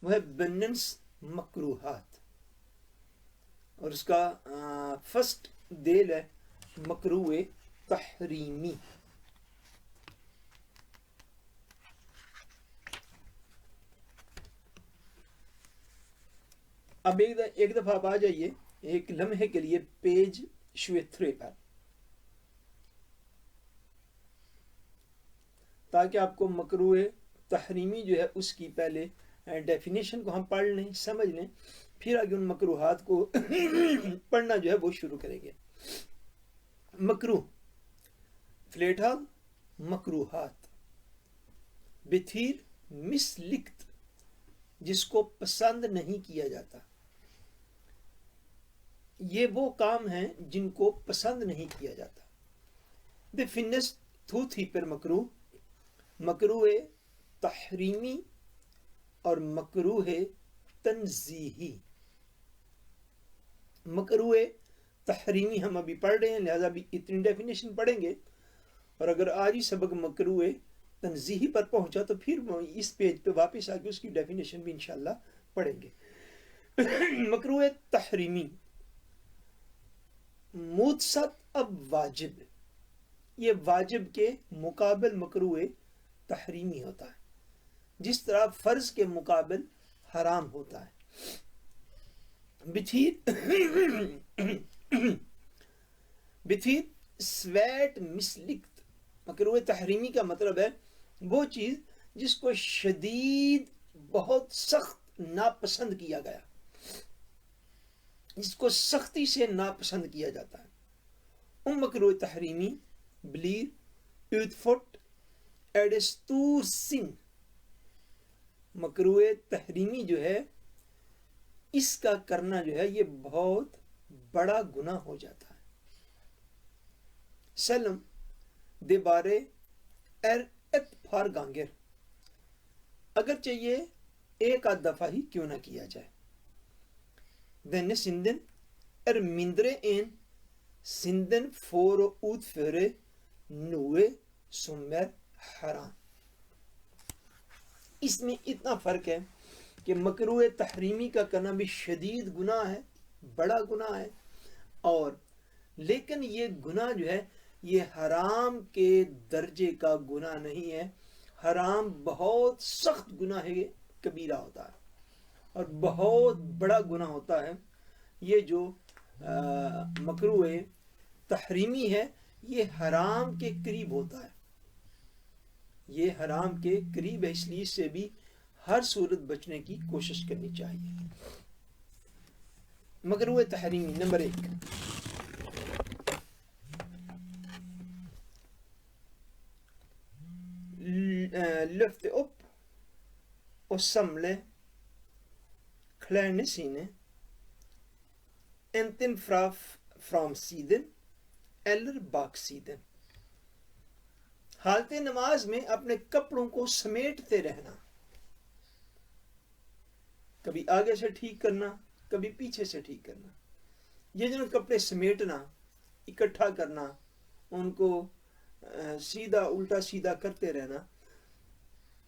وہ ہے بننس مکروہات، اور اس کا فرسٹ دیل ہے مکروہ تحریمی. اب ایک دفعہ آپ آ جائیے ایک لمحے کے لیے پیج 3 پر، تاکہ آپ کو مکروہ تحریمی جو ہے اس کی پہلے ڈیفینیشن کو ہم پڑھ لیں، سمجھ لیں، پھر آگے ان مکروہات کو پڑھنا جو ہے وہ شروع کریں گے. مکروہ فلیٹ ہال مکروہات، بتھیر مسلکت جس کو پسند نہیں کیا جاتا. یہ وہ کام ہیں جن کو پسند نہیں کیا جاتا. دے فنس تھوتھی پر مکروہ، مکروہ تحریمی اور مکروہ تنزیہی. مکروہ تحریمی ہم ابھی پڑھ رہے ہیں، لہذا ابھی اتنی ڈیفینیشن پڑھیں گے، اور اگر آج ہی سبق مکروہ تنزیہی پر پہنچا تو پھر اس پیج پہ واپس آ کے اس کی ڈیفینیشن بھی انشاءاللہ پڑھیں گے. مکروہ تحریمی مودست اب واجب، یہ واجب کے مقابل مکروہ تحریمی ہوتا ہے، جس طرح فرض کے مقابل حرام ہوتا ہے. بتھیر سویٹ مسلکت، مکروہ تحریمی کا مطلب ہے وہ چیز جس کو شدید بہت سخت ناپسند کیا گیا، جس کو سختی سے ناپسند کیا جاتا ہے. مکروہ تحریمی بلیر ایتفٹ ایڈستور سن، مکروہ تحریمی جو ہے اس کا کرنا جو ہے یہ بہت بڑا گناہ ہو جاتا ہے. سلم دے بارے ایت فار گانگر، اگرچہ یہ ایک آدھ دفعہ ہی کیوں نہ کیا جائے. دن سندن مندرے این سندن فور اوت فیرے نوے سمر حرام. اس میں اتنا فرق ہے کہ مکروہ تحریمی کا کرنا بھی شدید گناہ ہے، بڑا گناہ ہے، اور لیکن یہ گناہ جو ہے یہ حرام کے درجے کا گناہ نہیں ہے. حرام بہت سخت گناہ ہے، کبیرہ ہوتا ہے اور بہت بڑا گناہ ہوتا ہے. یہ جو مکروہ تحریمی ہے یہ حرام کے قریب ہوتا ہے، یہ حرام کے قریب ہے، اس لیے اس سے بھی ہر صورت بچنے کی کوشش کرنی چاہیے. مکروہ تحریمی number 1، løfte opp og samle klærne sine enten fra framsiden eller baksiden. حالت نماز میں اپنے کپڑوں کو سمیٹتے رہنا، کبھی آگے سے ٹھیک کرنا کبھی پیچھے سے ٹھیک کرنا. یہ جو کپڑے سمیٹنا، اکٹھا کرنا، ان کو سیدھا الٹا سیدھا کرتے رہنا،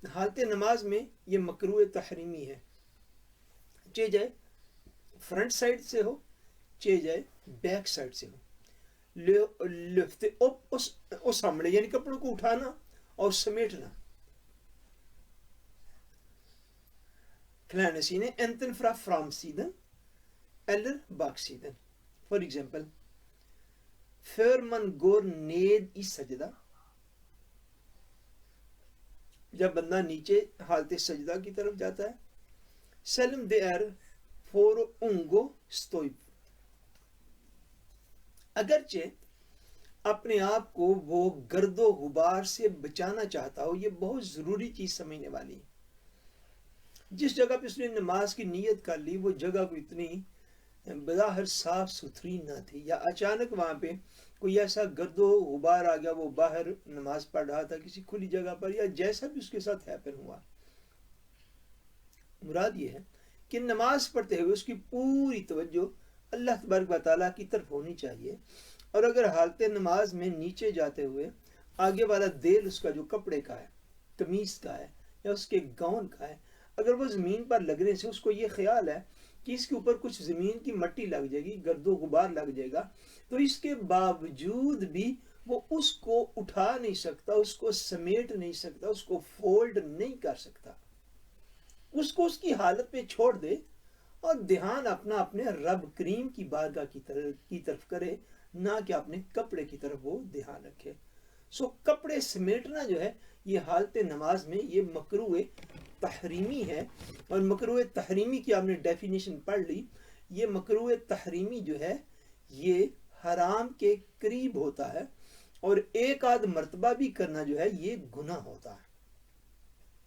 حالت نماز میں یہ مکروہ تحریمی ہے، چاہے جائے فرنٹ سائڈ سے ہو چاہے جائے بیک سائڈ سے ہو. لفتے او سامنے یعنی کپڑوں کو اٹھانا اور سمیٹنا. Klærne sine enten fra framsiden eller baksiden. For eksempel, før man går ned i sajda, جب بندہ نیچے حالت سجدہ کی طرف جاتا ہے. Selv det for å unngå støy. اگرچہ اپنے آپ کو وہ گرد و غبار سے بچانا چاہتا ہو، یہ بہت ضروری چیز سمجھنے والی ہے. جس جگہ پہ اس نے نماز کی نیت کر لی وہ جگہ کو اتنی بظاہر صاف ستھری نہ تھی، یا اچانک وہاں پہ کوئی ایسا گرد و غبار آ گیا، وہ باہر نماز پڑھ رہا تھا کسی کھلی جگہ پر، یا جیسا بھی اس کے ساتھ ہیپن ہوا. مراد یہ ہے کہ نماز پڑھتے ہوئے اس کی پوری توجہ اللہ تبارک و تعالیٰ کی طرف ہونی چاہیے. اور اگر حالت نماز میں نیچے جاتے ہوئے آگے والا دیل اس کا جو کپڑے کا ہے، قمیص کا ہے یا اس کے گاؤن کا ہے، اگر وہ زمین پر لگنے سے اس کو یہ خیال ہے کہ اس کے اوپر کچھ زمین کی مٹی لگ جائے گی، گرد و غبار لگ جائے گا، تو اس کے باوجود بھی وہ اس کو اٹھا نہیں سکتا، اس کو سمیٹ نہیں سکتا، اس کو فولڈ نہیں کر سکتا، اس کو اس کی حالت پہ چھوڑ دے اور دھیان اپنا اپنے رب کریم کی بارگاہ کی طرف کرے، نہ کہ اپنے کپڑے کی طرف وہ دھیان رکھے۔ کپڑے سمیٹنا جو ہے یہ حالت نماز میں یہ مکروہ تحریمی ہے، اور مکروہ تحریمی کی آپ نے ڈیفینیشن پڑھ لی۔ یہ مکروہ تحریمی جو ہے یہ حرام کے قریب ہوتا ہے، اور ایک آدھ مرتبہ بھی کرنا جو ہے یہ گناہ ہوتا ہے۔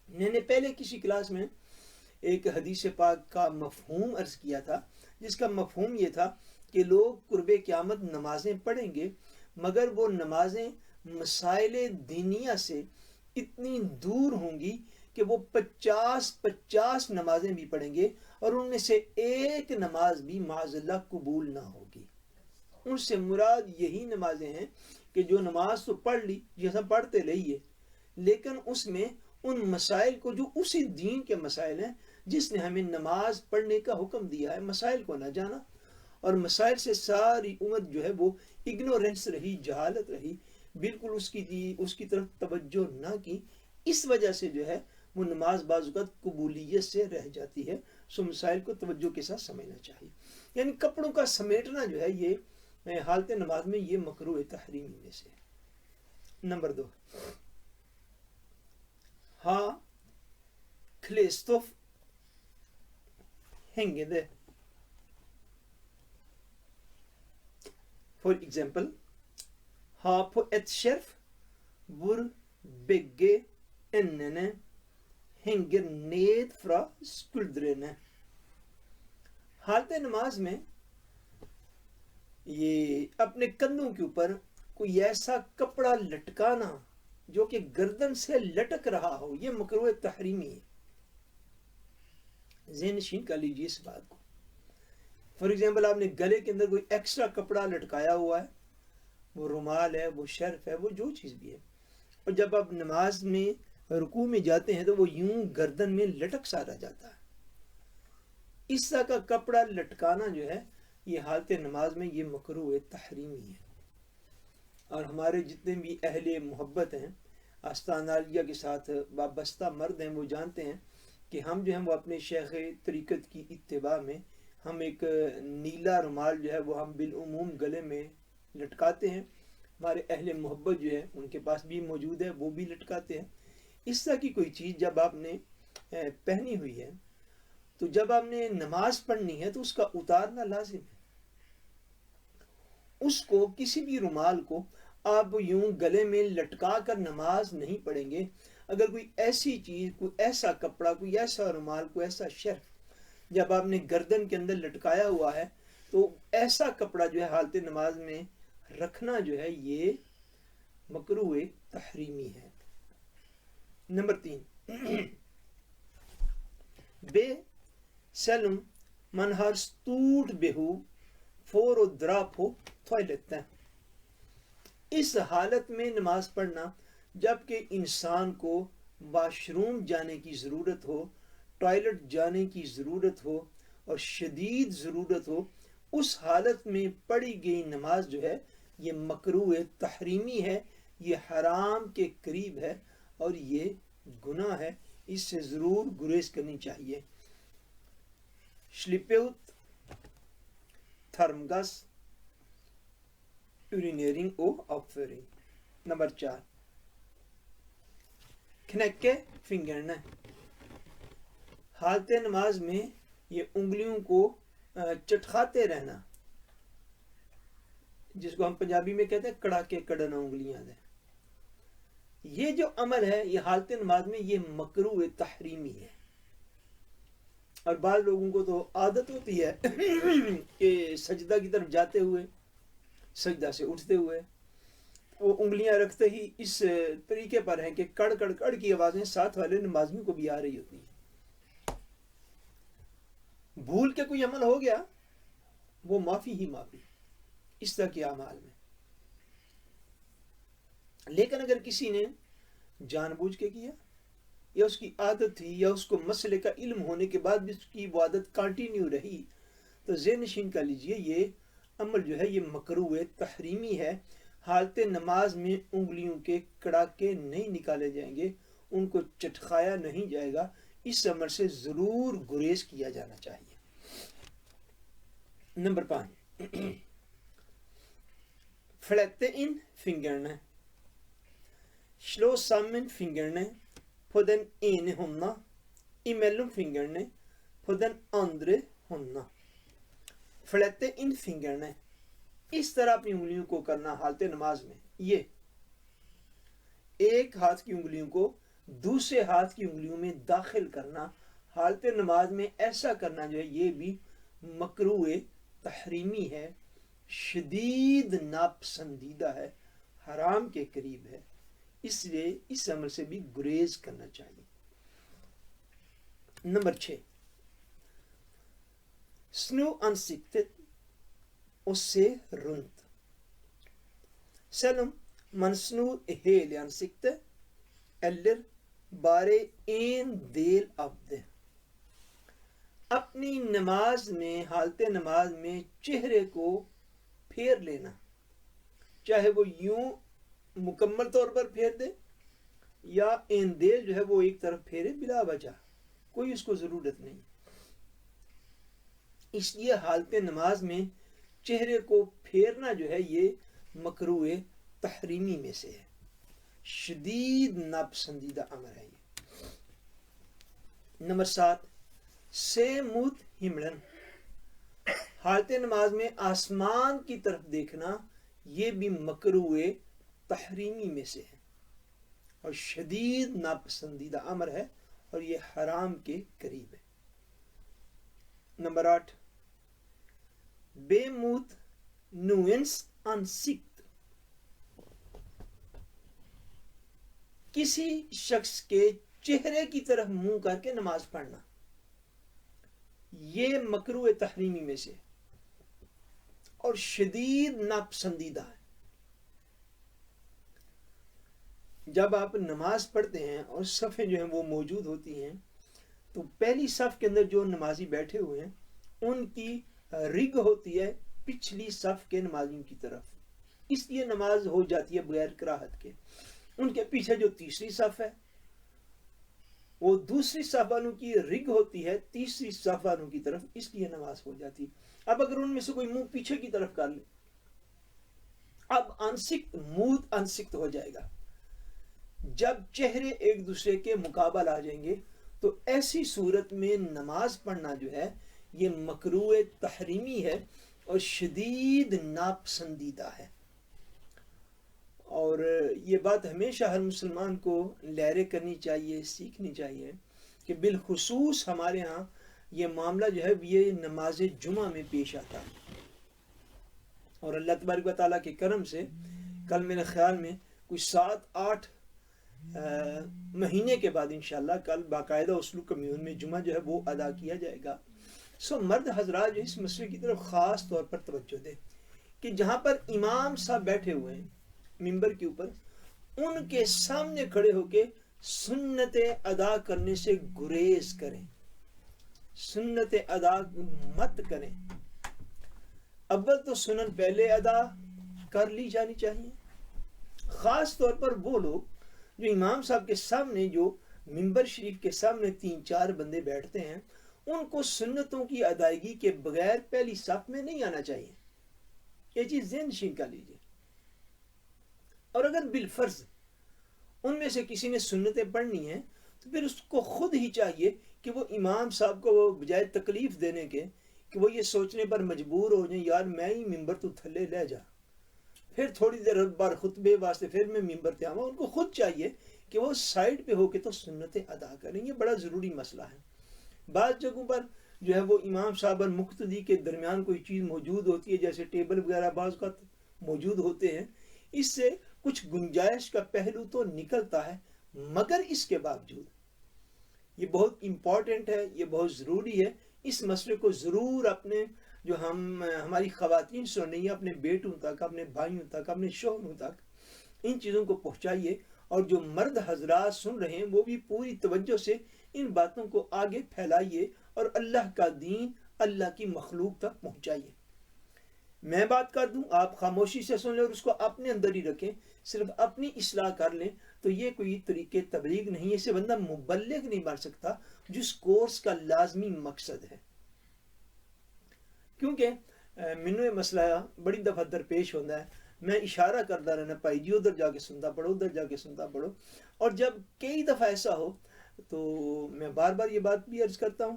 میں نے پہلے کسی کلاس میں ایک حدیث پاک کا مفہوم عرض کیا تھا، جس کا مفہوم یہ تھا کہ لوگ قرب قیامت نمازیں پڑھیں گے، مگر وہ نمازیں مسائل دینیہ سے اتنی دور ہوں گی کہ وہ 50 نمازیں بھی پڑھیں گے اور ان میں سے ایک نماز بھی معاذ اللہ قبول نہ ہوگی۔ ان سے مراد یہی نمازیں ہیں کہ جو نماز تو پڑھ لی، جیسا پڑھتے رہیے، لیکن اس میں ان مسائل کو جو اسی دین کے مسائل ہیں جس نے ہمیں نماز پڑھنے کا حکم دیا ہے، مسائل کو نہ جانا، اور مسائل سے ساری امت جو ہے وہ اگنورنس رہی، جہالت رہی، بالکل اس کی طرف توجہ نہ کی، اس وجہ سے جو ہے وہ نماز بعض اوقات قبولیت سے رہ جاتی ہے۔ مسائل کو توجہ کے ساتھ سمجھنا چاہیے۔ یعنی کپڑوں کا سمیٹنا جو ہے یہ حالت نماز میں یہ مکروہ تحریمی میں سے۔ نمبر 2، ہاں کلیستوف hängande. For eksempel, ha på et skjerf hvor begge endene henger ned fra skuldrene. حالت نماز میں یہ اپنے کندھوں کے اوپر کوئی ایسا کپڑا لٹکانا جو کہ گردن سے لٹک رہا ہو، یہ مکروہ تحریمی ہے۔ ذہن نشین کر لیجیے اس بات کو۔ فار ایگزامپل، آپ نے گلے کے اندر کوئی ایکسٹرا کپڑا لٹکایا ہوا ہے، وہ رومال ہے، وہ شرف ہے، وہ جو چیز بھی ہے، اور جب آپ نماز میں رکوع میں جاتے ہیں تو وہ یوں گردن میں لٹک سا رہ جاتا ہے۔ اس طرح کا کپڑا لٹکانا جو ہے یہ حالت نماز میں یہ مکروہ تحریمی ہے۔ اور ہمارے جتنے بھی اہل محبت ہیں، آستان عالیہ کے ساتھ وابستہ مرد ہیں، وہ جانتے ہیں کہ ہم جو ہیں وہ اپنے شیخ طریقت کی اتباع میں ہم ایک نیلا رومال جو ہے وہ ہم بالعموم گلے میں لٹکاتے ہیں۔ ہمارے اہل محبت جو ہے ان کے پاس بھی موجود ہے، وہ بھی لٹکاتے ہیں۔ اس طرح کی کوئی چیز جب آپ نے پہنی ہوئی ہے تو جب آپ نے نماز پڑھنی ہے تو اس کا اتارنا لازم ہے۔ اس کو کسی بھی رومال کو آپ یوں گلے میں لٹکا کر نماز نہیں پڑھیں گے۔ اگر کوئی ایسی چیز، کوئی ایسا کپڑا، کوئی ایسا رومال، کوئی ایسا شرف جب آپ نے گردن کے اندر لٹکایا ہوا ہے تو ایسا کپڑا جو ہے حالت نماز میں رکھنا جو ہے یہ مکروہ تحریمی ہے۔ نمبر 3، بے سلم man har stort behov for å dra på toalettet۔ اس حالت میں نماز پڑھنا جب کہ انسان کو واش روم جانے کی ضرورت ہو، ٹوائلٹ جانے کی ضرورت ہو اور شدید ضرورت ہو، اس حالت میں پڑھی گئی نماز جو ہے یہ مکروہ تحریمی ہے، یہ حرام کے قریب ہے اور یہ گناہ ہے۔ اس سے ضرور گریز کرنی چاہیے۔ Slippe تھرمگس urinering og oppføring۔ Number 4، کھنکے فنگرنے۔ حالت نماز میں یہ انگلیوں کو چٹکاتے رہنا، جس کو ہم پنجابی میں کہتے ہیں کڑا کے کڑنا انگلیاں دیں، یہ جو عمل ہے یہ حالت نماز میں یہ مکروہ تحریمی ہے۔ اور بعض لوگوں کو تو عادت ہوتی ہے کہ سجدہ کی طرف جاتے ہوئے، سجدہ سے اٹھتے ہوئے وہ انگلیاں رکھتے ہی اس طریقے پر ہیں کہ کڑ کڑ کڑ کی آوازیں ساتھ والے نمازیوں کو بھی آ رہی ہوتی ہیں۔ بھول کے کوئی عمل ہو گیا وہ معافی ہی معافی اس طرح کے اعمال میں۔ لیکن اگر کسی نے جان بوجھ کے کیا یا اس کی عادت تھی یا اس کو مسئلے کا علم ہونے کے بعد بھی اس کی وہ عادت کنٹینیو رہی، تو ذہن نشین کر لیجئے یہ عمل جو ہے یہ مکروہ تحریمی ہے۔ حالت نماز میں انگلیوں کے کڑاکے نہیں نکالے جائیں گے، ان کو چٹکایا نہیں جائے گا، اس عمل سے ضرور گریز کیا جانا چاہیے۔ Number 5، flette inn fingrene. Slå sammen fingrene på den ene hånda imellom fingrene på den andre hånda. Flette inn fingrene. اس طرح اپنی انگلیوں کو کرنا حالت نماز میں، یہ ایک ہاتھ کی انگلیوں کو دوسرے ہاتھ کی انگلیوں میں داخل کرنا حالت نماز میں، ایسا کرنا جو ہے یہ بھی مکروہ تحریمی ہے، شدید ناپسندیدہ ہے، حرام کے قریب ہے، اس لیے اس عمل سے بھی گریز کرنا چاہیے۔ Number 6، snu ansiktet og se rundt. Selv om man snur hele ansiktet eller bare en del av det. اپنی نماز میں، حالت نماز میں چہرے کو پھیر لینا، چاہے وہ یوں مکمل طور پر پھیر دے یا ایندیل جو ہے وہ ایک طرف پھیرے بلا وجہ، کوئی اس کو ضرورت نہیں۔ اس لیے حالت نماز میں چہرے کو پھیرنا جو ہے یہ مکروہ تحریمی میں سے ہے، شدید ناپسندیدہ امر ہے یہ۔ نمبر 7، سے مت ہمڑن. حالت نماز میں آسمان کی طرف دیکھنا یہ بھی مکروہ تحریمی میں سے ہے اور شدید ناپسندیدہ امر ہے اور یہ حرام کے قریب ہے۔ نمبر 8، بے موت نوئنس انسکت. کسی شخص کے چہرے کی طرف منہ کر کے نماز پڑھنا یہ مکروہ تحریمی میں سے اور شدید ناپسندیدہ ہے۔ جب آپ نماز پڑھتے ہیں اور صفیں جو ہیں وہ موجود ہوتی ہیں تو پہلی صف کے اندر جو نمازی بیٹھے ہوئے ہیں ان کی رگ ہوتی ہے پچھلی صف کے نمازیوں کی طرف، اس لیے نماز ہو جاتی ہے بغیر کراہت کے۔ ان کے پیچھے جو تیسری صف ہے وہ دوسری صف والوں کی رگ ہوتی ہے تیسری صف والوں کی طرف، اس لیے نماز ہو جاتی ہے۔ اب اگر ان میں سے کوئی منہ پیچھے کی طرف کر لے، اب انسکت موت انسکت ہو جائے گا۔ جب چہرے ایک دوسرے کے مقابل آ جائیں گے تو ایسی صورت میں نماز پڑھنا جو ہے یہ مکروہ تحریمی ہے اور شدید ناپسندیدہ ہے۔ اور یہ بات ہمیشہ ہر مسلمان کو لہرے کرنی چاہیے، سیکھنی چاہیے کہ بالخصوص ہمارے ہاں یہ معاملہ جو ہے یہ نماز جمعہ میں پیش آتا ہے، اور اللہ تبارک و تعالیٰ کے کرم سے کل میرے خیال میں کچھ 7-8 مہینے کے بعد انشاءاللہ کل باقاعدہ اسلو کمیون میں جمعہ جو ہے وہ ادا کیا جائے گا۔ مرد حضرات جو اس مسئلے کی طرف خاص طور پر توجہ دیں کہ جہاں پر امام صاحب بیٹھے ہوئے ہیں ممبر کے اوپر، ان کے سامنے کھڑے ہو کے سنتیں ادا کرنے سے گریز کریں، سنتیں ادا مت کریں۔ اول تو سنن پہلے ادا کر لی جانی چاہیے، خاص طور پر وہ لوگ جو امام صاحب کے سامنے، جو ممبر شریف کے سامنے 3-4 بندے بیٹھتے ہیں، ان کو سنتوں کی ادائیگی کے بغیر پہلی صف میں نہیں آنا چاہیے، یہ چیز ذہن نشین کر لیجیے۔ اور اگر بالفرض ان میں سے کسی نے سنتیں پڑھنی ہیں تو پھر اس کو خود ہی چاہیے کہ وہ امام صاحب کو وہ بجائے تکلیف دینے کے کہ وہ یہ سوچنے پر مجبور ہو جائیں یار میں ہی ممبر تو تھلے لے جا، پھر تھوڑی دیر بار خطبے واسطے پھر میں ممبر پہ آؤں، ان کو خود چاہیے کہ وہ سائڈ پہ ہو کے تو سنتیں ادا کریں۔ یہ بڑا ضروری مسئلہ ہے۔ بعض جگہوں پر جو ہے وہ امام صاحب اور مقتدی کے درمیان کوئی چیز موجود ہوتی ہے، جیسے ٹیبل وغیرہ بعض کا موجود ہوتے ہیں، اس سے کچھ گنجائش کا پہلو تو نکلتا ہے، مگر اس کے باوجود یہ بہت امپورٹنٹ ہے، یہ بہت ضروری ہے۔ اس مسئلے کو ضرور اپنے جو ہماری خواتین سن رہی ہیں اپنے بیٹوں تک، اپنے بھائیوں تک، اپنے شوہروں تک ان چیزوں کو پہنچائیے اور جو مرد حضرات سن رہے ہیں وہ بھی پوری توجہ سے ان باتوں کو آگے پھیلائیے اور اللہ کا دین اللہ کی مخلوق تک پہنچائیے. میں بات کر دوں، آپ خاموشی سے سن لیں اور اس کو اپنے اندر ہی رکھیں، صرف اپنی اصلاح کر لیں، تو یہ کوئی طریقے تبلیغ نہیں ہے. اسے بندہ مبلغ نہیں بن سکتا جس کورس کا لازمی مقصد ہے. کیونکہ مینوں یہ مسئلہ بڑی دفعہ درپیش ہوتا ہے، میں اشارہ کرتا رہنا بھائی جی ادھر جا کے سنتا پڑھو، ادھر جا کے سنتا پڑھو. اور جب کئی دفعہ ایسا ہو تو میں بار بار یہ بات بھی عرض کرتا ہوں،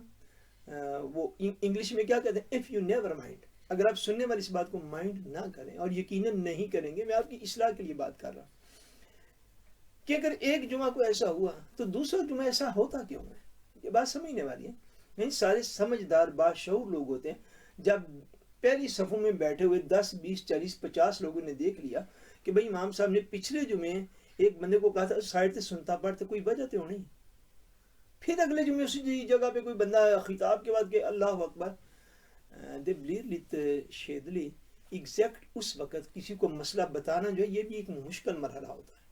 وہ انگلش میں کیا کہتے ہیں، اف یو نیور مائنڈ، اگر آپ سننے والی اس بات کو مائنڈ نہ کریں، اور یقیناً نہیں کریں گے، میں آپ کی اصلاح کے لیے بات کر رہا ہوں، کہ اگر ایک جمعہ کو ایسا ہوا تو دوسرا جمعہ ایسا ہوتا کیوں ہے؟ یہ بات سمجھنے والی ہے. یعنی سارے سمجھدار باشعور لوگ ہوتے ہیں. جب پہلی صفوں میں بیٹھے ہوئے 10 20 40 50 لوگوں نے دیکھ لیا کہ بھئی امام صاحب نے پچھلے جمعے ایک بندے کو کہا تھا سائڈ سے سنتا پڑھ، تو کوئی وجہ تو نہیں. پھر اگلے جمعے اسی جگہ پہ کوئی بندہ خطاب کے بعد کہ اللہ اکبر، دے بلیرلت شیدلی ایگزیکٹ اس وقت کسی کو مسئلہ بتانا جو ہے یہ بھی ایک مشکل مرحلہ ہوتا ہے.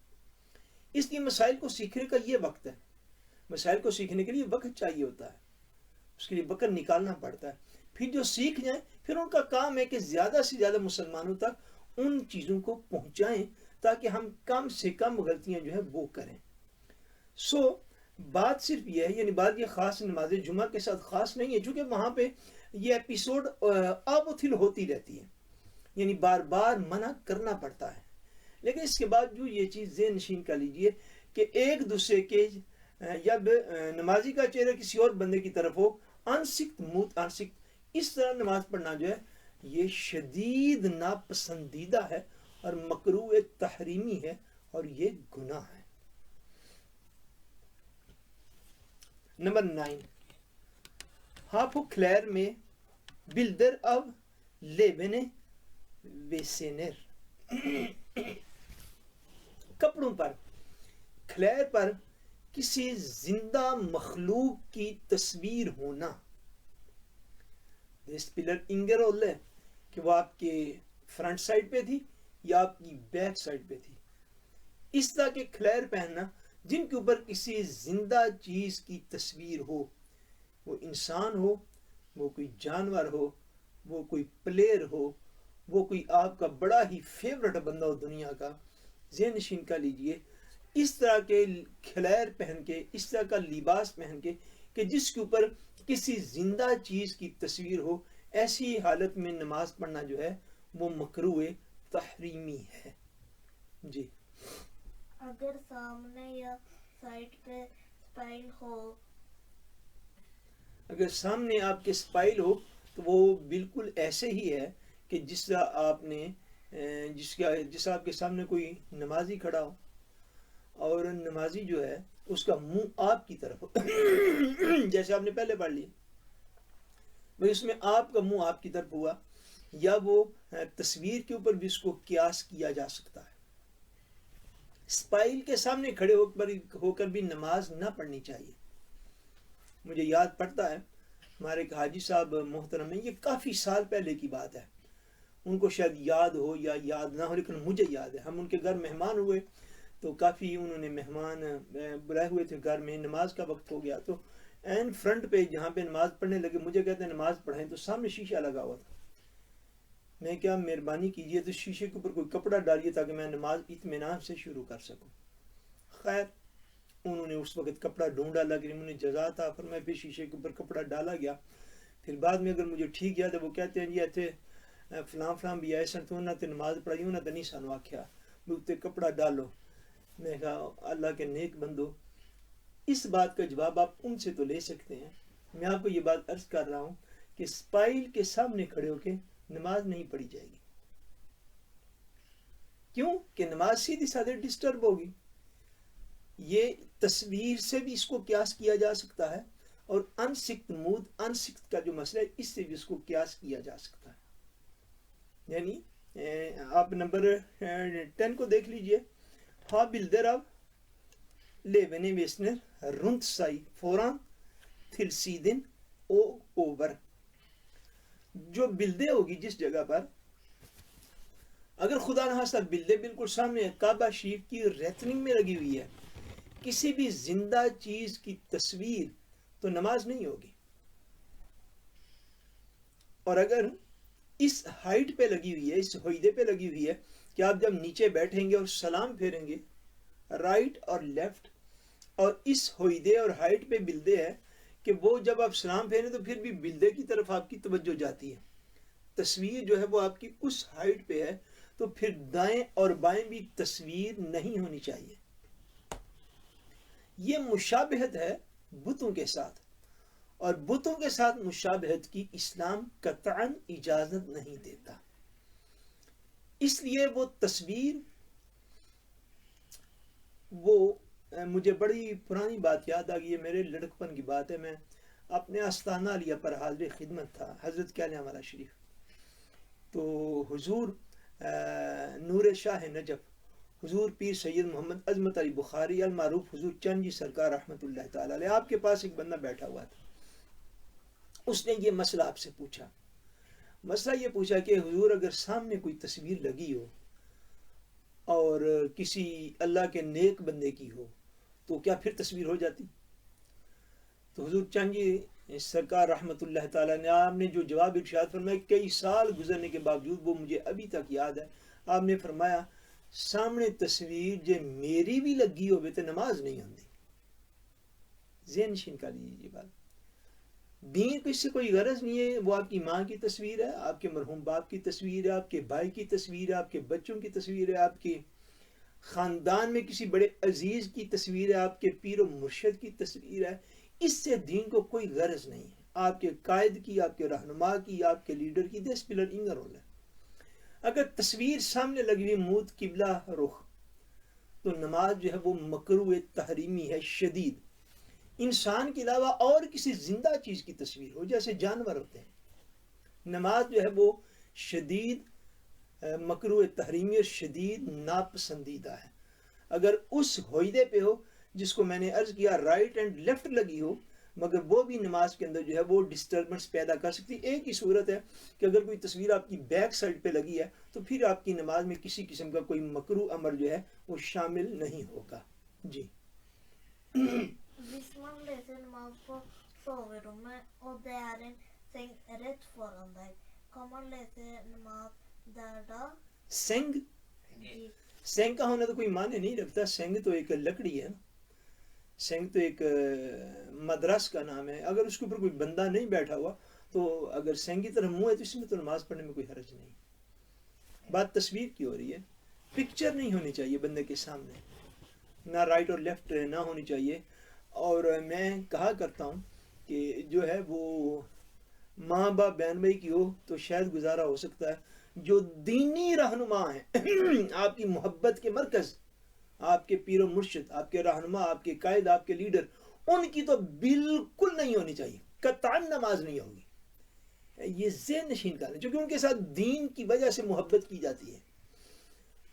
اس لیے مسائل کو سیکھنے کا یہ وقت ہے. مسائل کو سیکھنے کے لیے وقت چاہیے ہوتا ہے، اس کے لیے وقت نکالنا پڑتا ہے. پھر جو سیکھ جائیں پھر ان کا کام ہے کہ زیادہ سے زیادہ مسلمانوں تک ان چیزوں کو پہنچائیں تاکہ ہم کم سے کم غلطیاں جو ہے وہ کریں. بات صرف یہ ہے، یعنی بات یہ خاص نماز جمعہ کے ساتھ خاص نہیں ہے، چونکہ وہاں پہ یہ ایپیسوڈ آب و تھل ہوتی رہتی ہے، یعنی بار بار منع کرنا پڑتا ہے. لیکن اس کے بعد جو یہ چیز ذہن نشین کر لیجئے کہ ایک دوسرے کے جب نمازی کا چہرہ کسی اور بندے کی طرف ہو، انسکت موت انسکت، اس طرح نماز پڑھنا جو ہے یہ شدید ناپسندیدہ ہے اور مکروہ تحریمی ہے اور یہ گناہ ہے. نمبر 9، ہاپو کلیر میں بلدر اب لیبنے ویسینر، کپڑوں پر، کلیر پر کسی زندہ مخلوق کی تصویر ہونا. پلر انگر ہول ہے کہ وہ آپ کے فرنٹ سائڈ پہ تھی یا آپ کی بیک سائڈ پہ تھی. اس طرح کے کلیر پہننا جن کے اوپر کسی زندہ چیز کی تصویر ہو، وہ انسان ہو، وہ کوئی جانور ہو، وہ کوئی پلیئر ہو، وہ کوئی آپ کا بڑا ہی فیورٹ بندہ ہو دنیا کا، ذہن نشین کا لیجئے اس طرح کے کھلیر پہن کے، اس طرح کا لباس پہن کے کہ جس کے اوپر کسی زندہ چیز کی تصویر ہو، ایسی حالت میں نماز پڑھنا جو ہے وہ مکروہ تحریمی ہے. جی اگر سامنے یا سائڈ پہ سپائل ہو، اگر سامنے آپ کے سپائل ہو تو وہ بالکل ایسے ہی ہے کہ جس طرح آپ نے جس آپ کے سامنے کوئی نمازی کھڑا ہو اور نمازی جو ہے اس کا منہ آپ کی طرف ہو جیسے آپ نے پہلے پڑھ لی، بھئی اس میں آپ کا منہ آپ کی طرف ہوا، یا وہ تصویر کے اوپر بھی اس کو قیاس کیا جا سکتا ہے. سپائل کے سامنے کھڑے ہو کر بھی نماز نہ پڑھنی چاہیے. مجھے یاد پڑتا ہے ہمارے ایک حاجی صاحب محترم ہیں، یہ کافی سال پہلے کی بات ہے، ان کو شاید یاد ہو یا یاد نہ ہو لیکن مجھے یاد ہے. ہم ان کے گھر مہمان ہوئے تو کافی انہوں نے مہمان بلائے ہوئے تھے گھر میں، نماز کا وقت ہو گیا تو این فرنٹ پہ جہاں پہ نماز پڑھنے لگے مجھے کہتے ہیں نماز پڑھیں، تو سامنے شیشہ لگا ہوا تھا. میں کیا مہربانی کیجئے تو شیشے کے اوپر کوئی کپڑا ڈالیے تاکہ میں نماز اطمینان سے شروع کر سکوں. خیر انہوں نے اس وقت کپڑا ڈھونڈا، لیکن انہوں نے جزا تھا فرمایا، پھر شیشے کے اوپر کپڑا ڈالا گیا. پھر بعد میں اگر مجھے ٹھیک یاد ہے وہ کہتے ہیں جی ایتھے فلاں فلاں بھی آئے سن تو انہوں نے نماز پڑھائی، انہوں نے نہیں سانو آکھیا بھی اتنے کپڑا ڈالو. میں کہا اللہ کے نیک بندو، اس بات کا جواب آپ ان سے تو لے سکتے ہیں. میں آپ کو یہ بات عرض کر رہا ہوں کہ سپائل کے سامنے کھڑے ہو کے نماز نہیں پڑھی جائے گی. کیوں کہ نماز سیدھی سادھی ڈسٹرب ہوگی. یہ تصویر سے بھی اس کو قیاس کیا جا سکتا ہے اور انسکت مود انسکت کا جو مسئلہ ہے اس سے بھی اس کو قیاس کیا جا سکتا ہے. یعنی آپ نمبر 10 کو دیکھ لیجئے، ہا بلدر اب لیونے ویسنر رنت سائی فوران تھل سیدن او اوور. جو بلدے ہوگی جس جگہ پر، اگر خدا نخواستہ بلدے بالکل سامنے کعبہ شریف کی ریتننگ میں لگی ہوئی ہے، کسی بھی زندہ چیز کی تصویر، تو نماز نہیں ہوگی. اور اگر اس ہائٹ پہ لگی ہوئی ہے، اس ہوئیدے پہ لگی ہوئی ہے کہ آپ جب نیچے بیٹھیں گے اور سلام پھیریں گے رائٹ اور لیفٹ، اور اس ہوئیدے اور ہائٹ پہ بلدے ہے کہ وہ جب آپ سلام پھیریں تو پھر بھی بلدے کی طرف آپ کی توجہ جاتی ہے، تصویر جو ہے وہ آپ کی اس ہائٹ پہ ہے، تو پھر دائیں اور بائیں بھی تصویر نہیں ہونی چاہیے. یہ مشابہت ہے بتوں کے ساتھ، اور بتوں کے ساتھ مشابہت کی اسلام قطعاً اجازت نہیں دیتا. اس لیے وہ تصویر، وہ مجھے بڑی پرانی بات یاد آ گئی ہے، میرے لڑکپن کی بات ہے. میں اپنے آستانہ علیہ پر حاضر خدمت تھا، حضرت کیا نام والا شریف. تو حضور نور شاہ نجف، حضور پیر سید محمد عظمت علی بخاری المعروف حضور چند جی سرکار رحمۃ اللہ تعالی علیہ، آپ کے پاس ایک بندہ بیٹھا ہوا تھا. اس نے یہ مسئلہ آپ سے پوچھا. مسئلہ یہ پوچھا کہ حضور اگر سامنے کوئی تصویر لگی ہو اور کسی اللہ کے نیک بندے کی ہو تو کیا پھر تصویر ہو جاتی؟ تو حضور چند جی سرکار رحمۃ اللہ تعالیٰ نے آپ نے جو جواب ارشاد فرمایا، کئی سال گزرنے کے باوجود وہ مجھے ابھی تک یاد ہے. آپ نے فرمایا سامنے تصویر جے میری بھی لگی ہوئے تو نماز نہیں ہوتی. ذہن نشین کر لیجیے بات. دین کو اس سے کوئی غرض نہیں ہے. وہ آپ کی ماں کی تصویر ہے، آپ کے مرحوم باپ کی تصویر ہے، آپ کے بھائی کی تصویر ہے، آپ کے بچوں کی تصویر ہے، آپ کے خاندان میں کسی بڑے عزیز کی تصویر ہے، آپ کے پیر و مرشد کی تصویر ہے. اس سے دین کو کوئی غرض نہیں ہے. آپ کے قائد کی، آپ کے رہنما کی، آپ کے لیڈر کی، دس پلر انگر رول ہے. اگر تصویر سامنے لگی ہوئی موت قبلہ رخ، تو نماز جو ہے وہ مکروہ تحریمی ہے شدید. انسان کے علاوہ اور کسی زندہ چیز کی تصویر ہو، جیسے جانور ہوتے ہیں، نماز جو ہے وہ شدید مکروہ تحریمی اور شدید ناپسندیدہ ہے. اگر اس ہوئیدے پہ ہو جس کو میں نے عرض کیا رائٹ اینڈ لیفٹ لگی ہو، مگر وہ بھی نماز کے اندر جو ہے وہ ڈسٹربنس پیدا کر سکتی. ایک ہی صورت ہے کہ اگر کوئی تصویر آپ کی بیک سائڈ پہ لگی ہے تو پھر آپ کی نماز میں کسی قسم کا کوئی مکروہ امر جو ہے وہ شامل نہیں ہوگا. جی. Hvis man leser navn på soverommet, og det er en seng rett foran deg, kan man lese navn der da? سینگ جی. سینگ کا ہونا تو کوئی معنی نہیں رکھتا. سینگ تو ایک لکڑی ہے، سینگ تو ایک مدرس کا نام ہے. اگر اس کے اوپر کوئی بندہ نہیں بیٹھا ہوا تو اگر سینگ کی طرح منہ ہے تو اس میں تو نماز پڑھنے میں کوئی حرج نہیں. بات تصویر کی ہو رہی ہے. پکچر نہیں ہونی چاہیے بندے کے سامنے، نہ رائٹ اور لیفٹ نہ ہونی چاہیے. اور میں کہا کرتا ہوں کہ جو ہے وہ ماں باپ بہن بھائی کی ہو تو شاید گزارا ہو سکتا ہے. جو دینی رہنما ہیں، آپ کی محبت کے مرکز، آپ کے پیر و مرشد، آپ کے رہنما، آپ کے قائد، آپ کے لیڈر، ان کی تو بالکل نہیں ہونی چاہیے. قطعاً نماز نہیں ہوگی. یہ ذہن نشین کر لیں، کیونکہ ان کے ساتھ دین کی وجہ سے محبت کی جاتی ہے،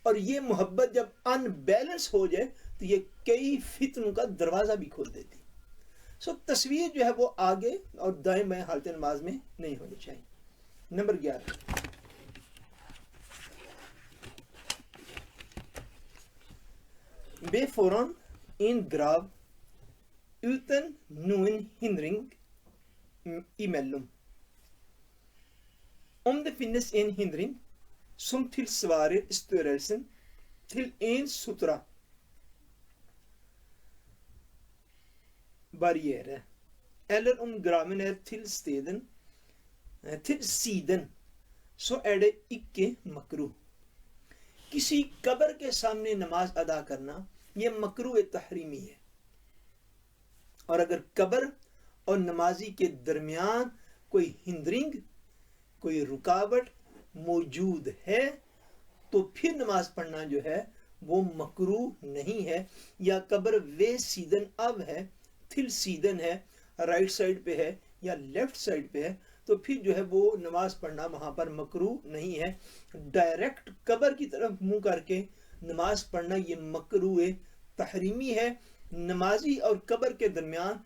اور یہ محبت جب ان بیلنس ہو جائے تو یہ کئی فتنوں کا دروازہ بھی کھول دیتی. سو تصویر جو ہے وہ آگے اور دائیں بائیں حالت نماز میں نہیں ہونی چاہیے. نمبر 11، بے فوراً ان گراو uten noen hindring imellom. Om det finnes en hindring som tilsvarer størrelsen til en sutra barriere, eller om graven er til siden, så er det ikke makruh. کسی قبر کے سامنے نماز ادا کرنا یہ مکروہ تحریمی ہے. اور اگر قبر اور نمازی کے درمیان کوئی ہندرنگ، کوئی رکاوٹ موجود ہے تو پھر نماز پڑھنا جو ہے وہ مکروہ نہیں ہے. یا قبر وے سیدن اب ہے، تھل سیدن ہے، رائٹ سائڈ پہ ہے یا لیفٹ سائڈ پہ ہے، تو پھر جو ہے وہ نماز پڑھنا وہاں پر مکروہ نہیں ہے. ڈائریکٹ قبر کی طرف منہ کر کے نماز پڑھنا یہ مکروہ تحریمی ہے. نمازی اور قبر کے درمیان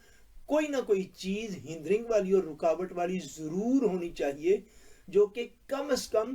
کوئی نہ کوئی چیز ہندرنگ والی اور رکاوٹ والی ضرور ہونی چاہیے، جو کہ کم از کم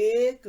1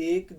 1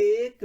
1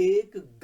1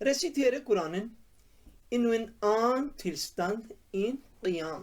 recitiere Koranen in en annen tilstand in qiyam।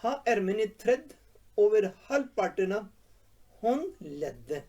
ha er mine tredd over halvparten av håndleddet।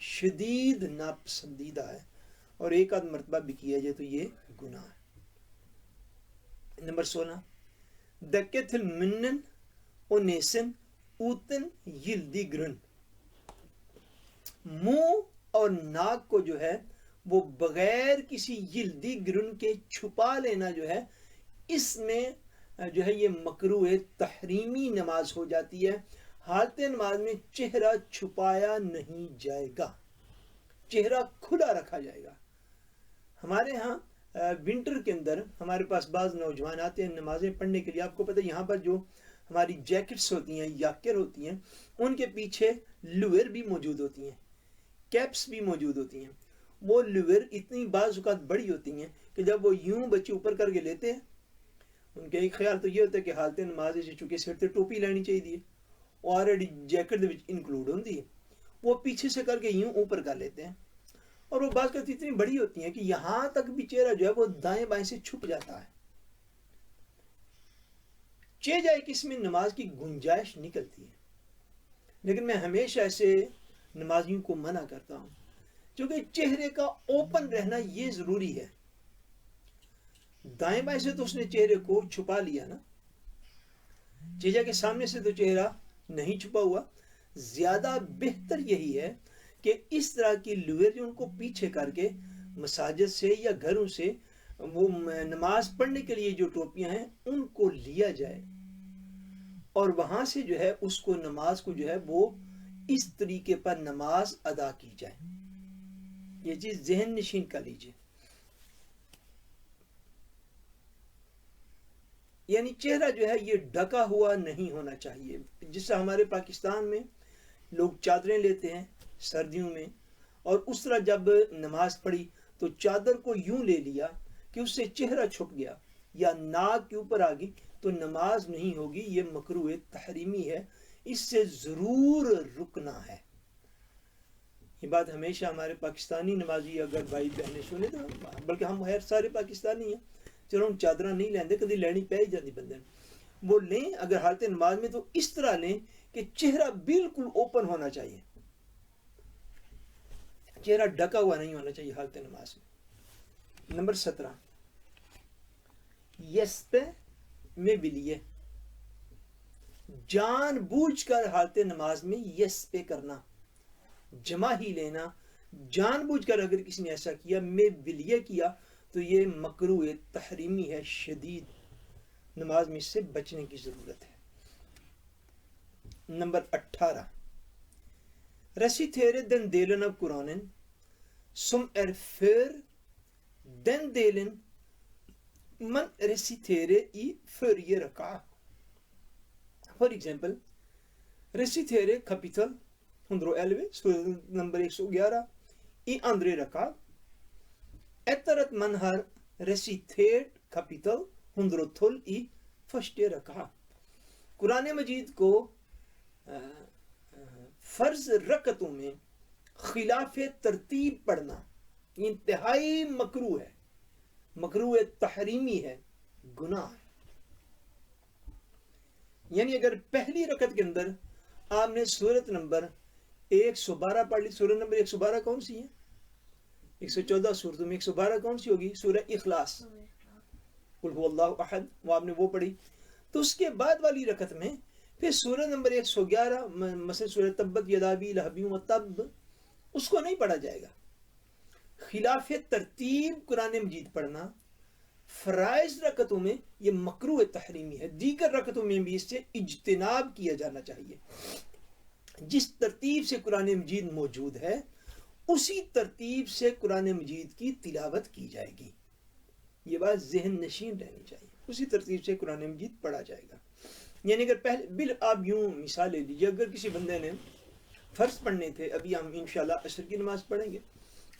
شدید ناپسندیدہ ہے، اور ایک آدھ مرتبہ بھی کیا جائے تو یہ گناہ ہے۔ نمبر 16، دکت المنن اونیسن اوتن یلدی گرن، منہ اور ناک کو جو ہے وہ بغیر کسی یلدی گرن کے چھپا لینا جو ہے، اس میں جو ہے یہ مکروہ تحریمی نماز ہو جاتی ہے۔ حالت نماز میں چہرہ چھپایا نہیں جائے گا، چہرہ کھلا رکھا جائے گا۔ ہمارے ہاں ونٹر کے اندر ہمارے پاس بعض نوجوان آتے ہیں نمازیں پڑھنے کے لیے۔ آپ کو پتہ ہے یہاں پر جو ہماری جیکٹس ہوتی ہیں، یاکر ہوتی ہیں، ان کے پیچھے لوئر بھی موجود ہوتی ہیں، کیپس بھی موجود ہوتی ہیں۔ وہ لوئر اتنی بعض اوقات بڑی ہوتی ہیں کہ جب وہ یوں بچے اوپر کر کے لیتے ہیں، ان کا ایک خیال تو یہ ہوتا ہے کہ حالت نماز سے چونکہ سر تے ٹوپی لینی چاہیے، already jacket they which include ہوتی ہے، وہ پیچھے سے کر کے یوں اوپر کر لیتے ہیں، اور وہ بعض اوقات اتنی بڑی ہوتی ہیں کہ یہاں تک بھی چہرہ جو ہے وہ دائیں بائیں سے چھپ جاتا ہے۔ چہ جائے کہ اس میں نماز کی گنجائش نکلتی ہے، لیکن میں ہمیشہ ایسے نمازیوں کو منع کرتا ہوں، کیونکہ چہرے کا اوپن رہنا یہ ضروری ہے۔ دائیں بائیں سے تو اس نے چہرے کو چھپا لیا نا، چہرے کے سامنے سے تو چہرہ نہیں چھپا ہوا۔ زیادہ بہتر یہی ہے کہ اس طرح کی لوئر جو ان کو پیچھے کر کے مساجد سے یا گھروں سے وہ نماز پڑھنے کے لیے جو ٹوپیاں ہیں ان کو لیا جائے، اور وہاں سے جو ہے اس کو نماز کو جو ہے وہ اس طریقے پر نماز ادا کی جائے۔ یہ چیز ذہن نشین کر لیجئے، یعنی چہرہ جو ہے یہ ڈھکا ہوا نہیں ہونا چاہیے۔ جس سے ہمارے پاکستان میں لوگ چادریں لیتے ہیں سردیوں میں، اور اس طرح جب نماز پڑھی تو چادر کو یوں لے لیا کہ اس سے چہرہ چھپ گیا یا ناک کے اوپر آ گئی تو نماز نہیں ہوگی، یہ مکروہ تحریمی ہے، اس سے ضرور رکنا ہے۔ یہ بات ہمیشہ ہمارے پاکستانی نمازی اگر بھائی بہنیں سنے تو، بلکہ ہم خیر سارے پاکستانی ہیں، چلو ہم چادرہ نہیں لیندے، کدی لینی پہ ہی جاتی بندے وہ لیں اگر حالت نماز میں تو اس طرح لیں کہ چہرہ بالکل اوپن ہونا چاہیے، چہرہ ڈھکا ہوا نہیں ہونا چاہیے حالت نماز میں۔ نمبر 17، یسپے میں بلیے، جان بوجھ کر حالت نماز میں یسپے کرنا، جمع ہی لینا، جان بوجھ کر اگر کسی نے ایسا کیا، میں بلیے کیا، تو یہ مکروہ تحریمی ہے، شدید نماز میں اس سے بچنے کی ضرورت ہے۔ نمبر 18، رسی تھیرے دن دیلن اب قرآن سم فر دن دیلن من رسی تھیرے ای فر یہ رکا۔ فار ایگزامپل، رسی تھیرے کپیتل 111 سورہ نمبر 111 ای اندرے رکا اترت منہر رسی تھیٹ کپیتل 112 ای فشتے رکا۔ قرآن مجید کو فرض رکعتوں میں خلاف ترتیب پڑھنا انتہائی مکروہ ہے، مکروہ تحریمی ہے، گناہ ہے۔ یعنی اگر پہلی رکعت کے اندر آپ نے سورت نمبر 112 پڑھ لی، سورہ نمبر 112 کون سی ہے؟ 114 سورتوں میں 112 کون سی ہوگی؟ سورہ اخلاص، قل هو اللہ احد، وہ آپ نے وہ پڑھی، تو اس کے بعد والی رکعت میں پھر سورہ نمبر 111 مثلا سورہ تبت یدا ابی لہب وتب، اس کو نہیں پڑھا جائے گا۔ خلاف ترتیب قرآن مجید پڑھنا فرائض رکعتوں میں یہ مکروہ تحریمی ہے، دیگر رکعتوں میں بھی اس سے اجتناب کیا جانا چاہیے۔ جس ترتیب سے قرآن مجید موجود ہے اسی ترتیب سے قرآن مجید کی تلاوت کی جائے گی، یہ بات ذہن نشین رہنی چاہیے، اسی ترتیب سے قرآن مجید پڑھا جائے گا۔ یعنی اگر پہلے آپ یوں مثال لے لیجیے، اگر کسی بندے نے فرض پڑھنے تھے، ابھی ہم انشاءاللہ عصر کی نماز پڑھیں گے،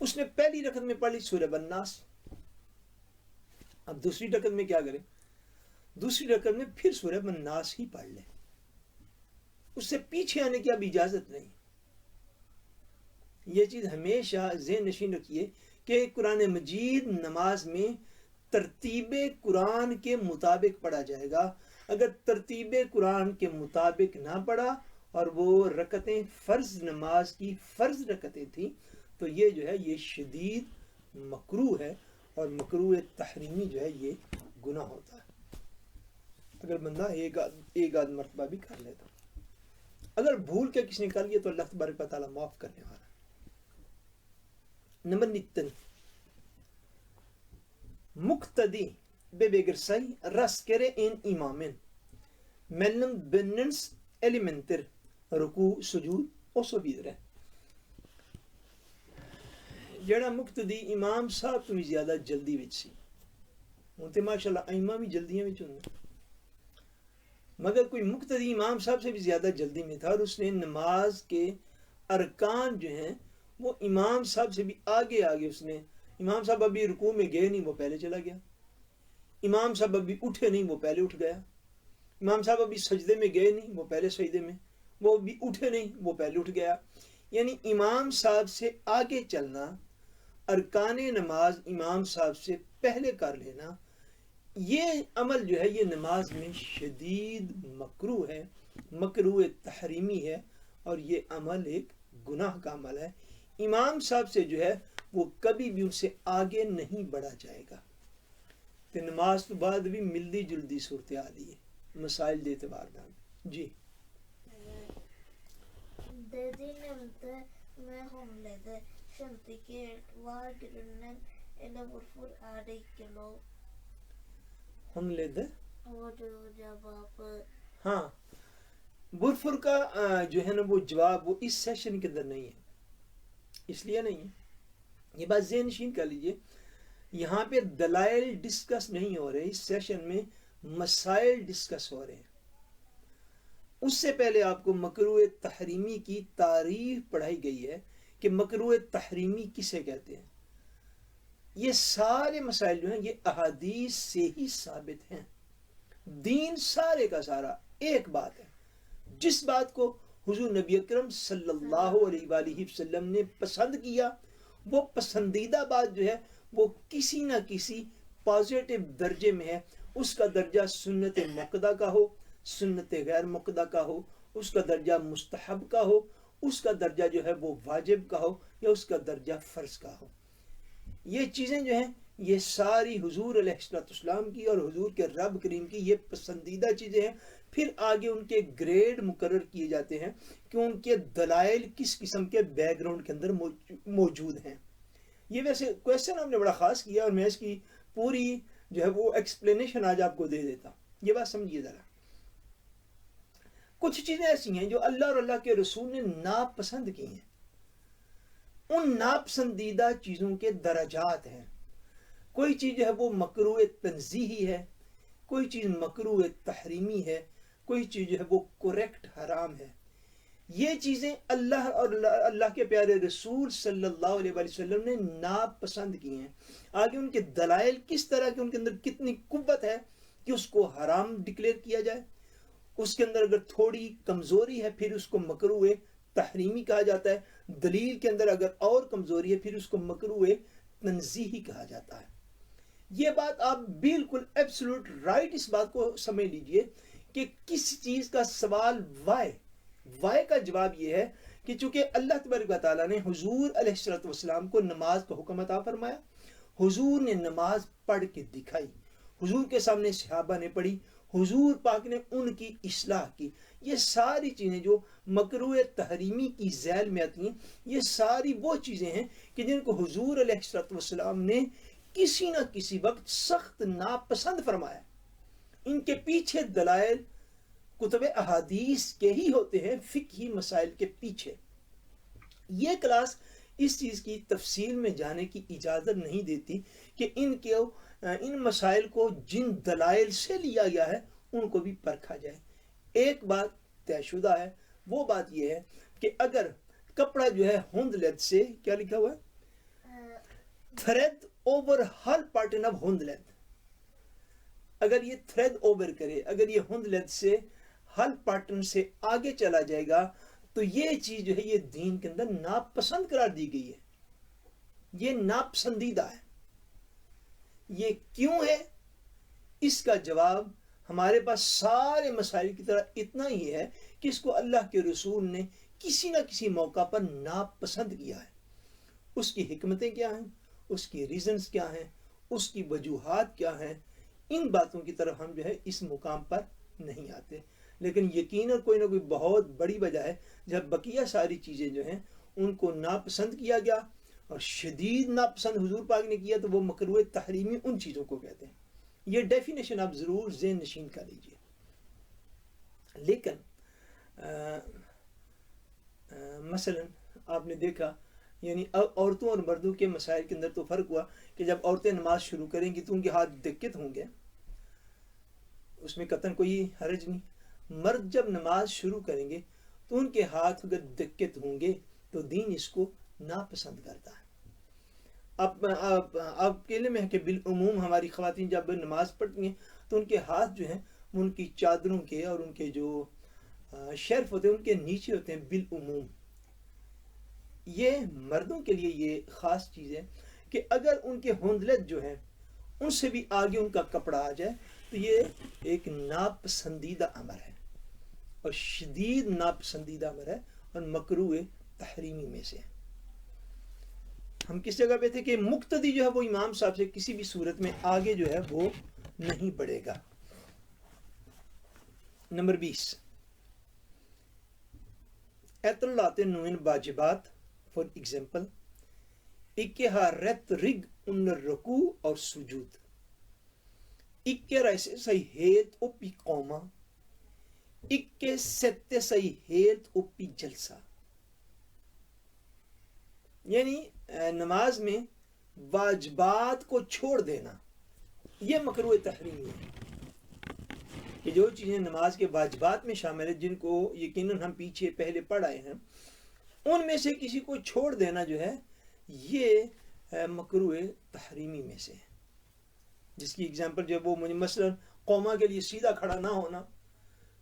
اس نے پہلی رکعت میں پڑھ لی سورہ الناس، اب دوسری رکعت میں کیا کرے؟ دوسری رکعت میں پھر سورہ الناس ہی پڑھ لے، اس سے پیچھے آنے کی اب اجازت نہیں۔ یہ چیز ہمیشہ ذہن نشین رکھیے کہ قرآن مجید نماز میں ترتیب قرآن کے مطابق پڑھا جائے گا۔ اگر ترتیب قرآن کے مطابق نہ پڑھا اور وہ رکعتیں فرض نماز کی فرض رکعتیں تھیں، تو یہ جو ہے یہ شدید مکروہ ہے، اور مکروہ تحریمی جو ہے یہ گناہ ہوتا ہے اگر بندہ ایک آدھ مرتبہ بھی کر لیتا. اگر بھول کے کسی نے کر لیا تو اللہ تبارک و تعالیٰ معاف کرنے والا. نمبر 19 مقتدی beveger raskere än imamen mellom bønnens elementer, ruku, sujud osv. جڑا مقتدی امام صاحب تو بھی زیادہ جلدی وچ سی. ہوں تو ماشاءاللہ ائمہ بھی جلدیاں وچ ہوندے، مگر کوئی مقتدی امام صاحب سے بھی زیادہ جلدی میں تھا، اور اس نے نماز کے ارکان جو ہیں وہ امام صاحب سے بھی آگے اس نے. امام صاحب ابھی رکوع میں گئے نہیں، وہ پہلے چلا گیا. امام صاحب ابھی اٹھے نہیں، وہ پہلے اٹھ گیا. امام صاحب ابھی سجدے میں گئے نہیں، وہ پہلے سجدے میں. وہ ابھی اٹھے نہیں، وہ پہلے اٹھ گیا. یعنی امام صاحب سے آگے چلنا، ارکان نماز امام صاحب سے پہلے کر لینا، یہ عمل جو ہے یہ نماز میں شدید مکروہ ہے، مکروہ تحریمی ہے، اور یہ عمل ایک گناہ کا عمل ہے. امام صاحب سے جو ہے وہ کبھی بھی ان سے آگے نہیں بڑھا جائے گا. تو نماز تو بعد بھی ملدی جلدی صورتحال ہے مسائل دے اعتبار نال. جی Det nevnte med håndleddet skjønte ikke helt hva er grunnen, eller hvorfor er det ikke lov. håndleddet وہ جو جب آپ ہاں برفر کا جو ہے نا وہ جواب وہ اس سیشن کے اندر نہیں ہے، اس لیے نہیں ہے. یہ بات ذہن نشین کر لیجئے، یہاں پہ دلائل ڈسکس نہیں ہو رہے، اس سیشن میں مسائل ڈسکس ہو رہے ہیں. اس سے پہلے آپ کو مکروہ تحریمی کی تعریف پڑھائی گئی ہے کہ مکروہ تحریمی کسے کہتے ہیں. یہ سارے مسائل جو ہیں یہ احادیث سے ہی ثابت ہیں. دین سارے کا سارا ایک بات ہے. جس بات کو حضور نبی اکرم صلی اللہ علیہ وآلہ وسلم نے پسند کیا، وہ پسندیدہ بات جو ہے وہ کسی نہ کسی پازیٹیو درجے میں ہے. اس کا درجہ سنت مقدہ کا ہو، سنت غیر مقدہ کا ہو، اس کا درجہ مستحب کا ہو، اس کا درجہ جو ہے وہ واجب کا ہو، یا اس کا درجہ فرض کا ہو. یہ چیزیں جو ہیں یہ ساری حضور علیہ السلام کی اور حضور کے رب کریم کی یہ پسندیدہ چیزیں ہیں. پھر آگے ان کے گریڈ مقرر کیے جاتے ہیں کہ ان کے دلائل کس قسم کے بیک گراؤنڈ کے اندر موجود ہیں. یہ ویسے کویسچن آپ نے بڑا خاص کیا، اور میں اس کی پوری جو ہے وہ ایکسپلینیشن آج آپ کو دے دیتا ہوں. یہ بات سمجھیے ذرا. کچھ چیزیں ایسی ہیں جو اللہ اور اللہ کے رسول نے ناپسند کی ہیں. ان ناپسندیدہ چیزوں کے درجات ہیں. کوئی چیز جو ہے وہ مکروہ تنزیہی ہے، کوئی چیز مکروہ تحریمی ہے، کوئی چیز جو ہے وہ کریکٹ حرام ہے. یہ چیزیں اللہ اور اللہ کے پیارے رسول صلی اللہ علیہ وآلہ وسلم نے ناپسند کی ہیں. آگے ان کے دلائل کس طرح کے، ان کے اندر کتنی قوت ہے کہ اس کو حرام ڈکلیئر کیا جائے. اس کے اندر اگر تھوڑی کمزوری ہے پھر اس کو مکروہ تحریمی کہا جاتا ہے. دلیل کے اندر اگر اور کمزوری ہے پھر اس کو مکروہ تنزیہی کہا جاتا ہے. یہ بات آپ بالکل ایبسولوٹ رائٹ اس بات کو سمجھ لیجئے کہ کس چیز کا سوال وائے کا جواب یہ ہے کہ چونکہ اللہ تبارک و تعالیٰ نے حضور علیہ السلام کو نماز کا حکم عطا فرمایا، حضور نے نماز پڑھ کے دکھائی، حضور کے سامنے صحابہ نے پڑھی، حضور پاک نے ان کی اصلاح کی. یہ ساری چیزیں جو مکروہ تحریمی کی ذیل میں آتی ہیں، یہ ساری وہ چیزیں ہیں کہ جن کو حضور علیہ السلام نے کسی نہ کسی وقت سخت ناپسند فرمایا. ان کے پیچھے دلائل کتب احادیث کے ہی ہوتے ہیں، فقہی مسائل کے پیچھے. یہ کلاس اس چیز کی تفصیل میں جانے کی اجازت نہیں دیتی کہ ان مسائل کو جن دلائل سے لیا گیا ہے ان کو بھی پرکھا جائے. ایک بات طے شدہ ہے، وہ بات یہ ہے کہ اگر کپڑا جو ہے ہند لینتھ سے، کیا لکھا ہوا ہے، تھریڈ اوور ہر پارٹن آف ہند لینتھ، اگر یہ تھریڈ اوور کرے، اگر یہ ہند لینتھ سے ہر پارٹن سے آگے چلا جائے گا تو یہ چیز جو ہے یہ دین کے اندر ناپسند قرار دی گئی ہے. یہ ناپسندیدہ ہے. یہ کیوں ہے؟ اس کا جواب ہمارے پاس سارے مسائل کی طرح اتنا ہی ہے کہ اس کو اللہ کے رسول نے کسی نہ کسی موقع پر ناپسند کیا ہے. اس کی حکمتیں کیا ہیں، اس کی ریزنز کیا ہیں، اس کی وجوہات کیا ہیں، ان باتوں کی طرف ہم جو ہے اس مقام پر نہیں آتے. لیکن یقیناً کوئی نہ کوئی بہت بڑی وجہ ہے جب بقیہ ساری چیزیں جو ہیں ان کو ناپسند کیا گیا، اور شدید ناپسند حضور پاک نے کیا، تو وہ مکروہ تحریمی ان چیزوں کو کہتے ہیں. یہ ڈیفینیشن آپ ضرور ذہن نشین کر لیجئے. لیکن مثلا آپ نے دیکھا یعنی عورتوں اور مردوں کے مسائل کے اندر تو فرق ہوا کہ جب عورتیں نماز شروع کریں گی تو ان کے ہاتھ دقت ہوں گے، اس میں قطعاً کوئی حرج نہیں. مرد جب نماز شروع کریں گے تو ان کے ہاتھ اگر دقت ہوں گے تو دین اس کو ناپسند کرتا ہے. آپ کے علم ہے کہ بالعموم ہماری خواتین جب نماز پڑھتی ہیں تو ان کے ہاتھ جو ہیں ان کی چادروں کے اور ان کے جو شرف ہوتے ہیں ان کے نیچے ہوتے ہیں بالعموم. یہ مردوں کے لیے یہ خاص چیز ہے کہ اگر ان کے ہندلت جو ہیں ان سے بھی آگے ان کا کپڑا آ جائے تو یہ ایک ناپسندیدہ امر ہے، اور شدید ناپسندیدہ امر ہے، اور مکروہ تحریمی میں سے. ہم کس جگہ پہ تھے کہ مقتدی جو ہے وہ امام صاحب سے کسی بھی صورت میں آگے جو ہے وہ نہیں بڑھے گا. نمبر 20 اطلاعات نوین واجبات. فار ایگزامپل اکے ہا رت رگ ان رکوع اور سجود، اکے رائسے سی ہیت اوپی قوما، اکے ستے سی ہیت اوپی جلسہ. یعنی نماز میں واجبات کو چھوڑ دینا یہ مکروہ تحریمی ہے. کہ جو چیزیں نماز کے واجبات میں شامل ہیں جن کو یقیناً ہم پیچھے پہلے پڑھ آئے ہیں، ان میں سے کسی کو چھوڑ دینا جو ہے یہ مکروہ تحریمی میں سے ہے. جس کی اگزامپل جو وہ مجھے مثلا قوما کے لیے سیدھا کھڑا نہ ہونا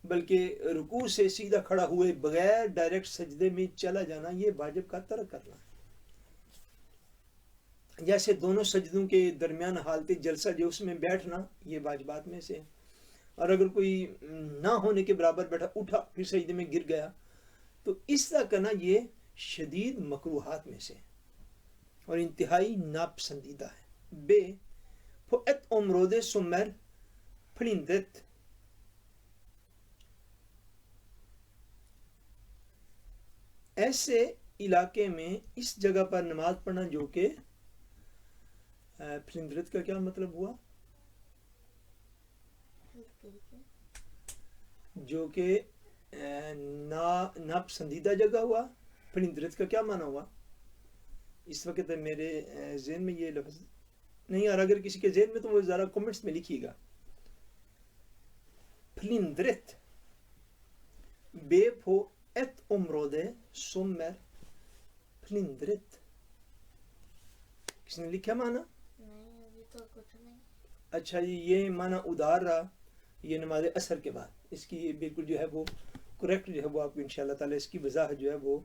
بلکہ رکوع سے سیدھا کھڑا ہوئے بغیر ڈائریکٹ سجدے میں چلا جانا، یہ واجب کا ترک کرنا ہے. جیسے دونوں سجدوں کے درمیان حالت جلسہ جو اس میں بیٹھنا یہ واجبات میں سے ہے. اور اگر کوئی نہ ہونے کے برابر بیٹھا اٹھا پھر سجدے میں گر گیا تو اس طرح کرنا یہ شدید مکروہات میں سے اور انتہائی ناپسندیدہ ہے. بے فوت امرود سمر پھلندت، ایسے علاقے میں اس جگہ پر نماز پڑھنا جو کہ پھلندرت کا کیا مطلب ہوا؟ جو کہ ناپسندیدہ جگہ ہوا. پھلندرت کا کیا معنی ہوا؟ اس وقت میرے ذہن میں یہ لفظ نہیں آ رہا، اگر کسی کے ذہن میں تو وہ ذرا کمنٹس میں لکھیے گا. پھلندرت بے پھو ایت امرودے سمر پھلندرت، کس نے لکھا معنی؟ نہیں ابھی تو کچھ نہیں. اچھا جی، یہ معنی ادھار رہا یہ نماز عصر کے بعد. اس کی بالکل جو ہے وہ کریکٹ جو ہے وہ آپ کو انشاءاللہ تعالی اس کی وضاحت جو ہے وہ